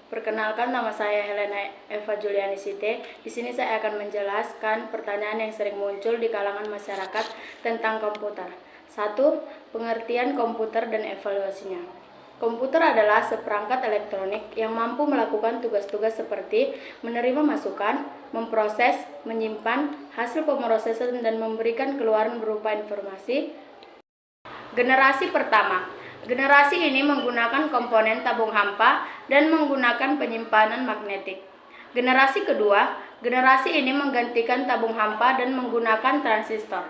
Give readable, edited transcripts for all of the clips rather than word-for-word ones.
Perkenalkan, nama saya Helena Eva Juliani Site. Di sini saya akan menjelaskan pertanyaan yang sering muncul di kalangan masyarakat tentang komputer. 1. Pengertian komputer dan evaluasinya. Komputer adalah seperangkat elektronik yang mampu melakukan tugas-tugas seperti menerima masukan, memproses, menyimpan hasil pemrosesan, dan memberikan keluaran berupa informasi. Generasi pertama. Generasi ini menggunakan komponen tabung hampa dan menggunakan penyimpanan magnetik. Generasi kedua. Generasi ini menggantikan tabung hampa dan menggunakan transistor.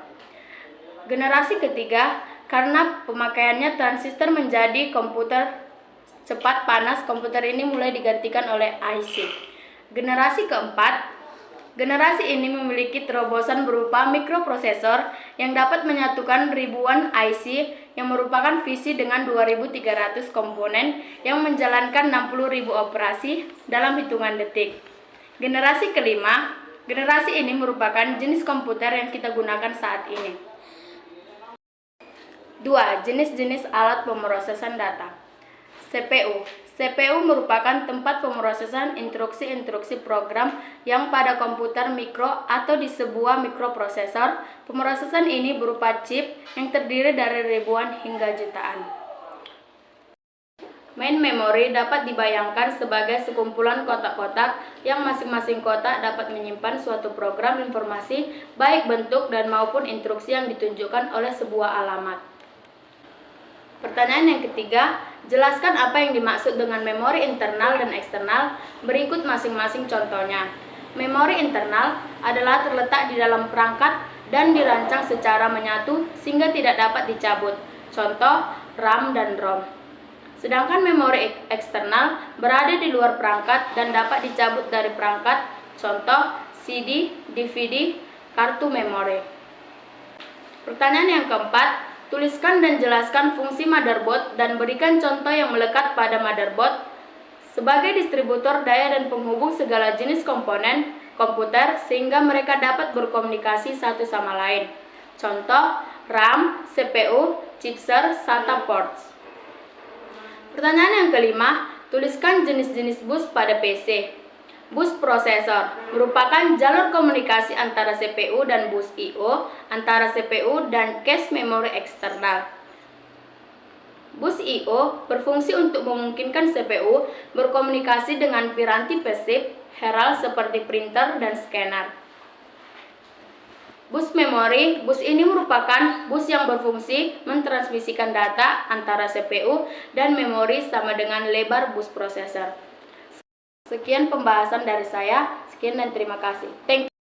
Generasi ketiga. Karena pemakaiannya transistor menjadi komputer cepat panas, komputer ini mulai digantikan oleh IC. Generasi keempat. Generasi ini memiliki terobosan berupa mikroprosesor yang dapat menyatukan ribuan IC yang merupakan visi dengan 2.300 komponen yang menjalankan 60.000 operasi dalam hitungan detik. Generasi kelima. Generasi ini merupakan jenis komputer yang kita gunakan saat ini. 2. Jenis-jenis alat pemrosesan data. CPU. CPU merupakan tempat pemrosesan instruksi-instruksi program yang pada komputer mikro atau di sebuah mikroprosesor. Pemrosesan ini berupa chip yang terdiri dari ribuan hingga jutaan. Main memory dapat dibayangkan sebagai sekumpulan kotak-kotak yang masing-masing kotak dapat menyimpan suatu program informasi, baik bentuk dan maupun instruksi yang ditunjukkan oleh sebuah alamat. Pertanyaan yang ketiga, jelaskan apa yang dimaksud dengan memori internal dan eksternal. Berikut masing-masing contohnya. Memori internal adalah terletak di dalam perangkat dan dirancang secara menyatu sehingga tidak dapat dicabut. Contoh, RAM dan ROM. Sedangkan memori eksternal berada di luar perangkat dan dapat dicabut dari perangkat. Contoh, CD, DVD, kartu memori. Pertanyaan yang keempat, tuliskan dan jelaskan fungsi motherboard dan berikan contoh yang melekat pada motherboard sebagai distributor daya dan penghubung segala jenis komponen komputer sehingga mereka dapat berkomunikasi satu sama lain. Contoh, RAM, CPU, chipset, SATA ports. Pertanyaan yang kelima, tuliskan jenis-jenis bus pada PC. Bus prosesor merupakan jalur komunikasi antara CPU dan bus I/O, antara CPU dan cache memori eksternal. Bus I/O berfungsi untuk memungkinkan CPU berkomunikasi dengan piranti pasif herald seperti printer dan scanner. Bus memori, bus ini merupakan bus yang berfungsi mentransmisikan data antara CPU dan memori sama dengan lebar bus prosesor. Sekian pembahasan dari saya. Sekian dan terima kasih. Thank you.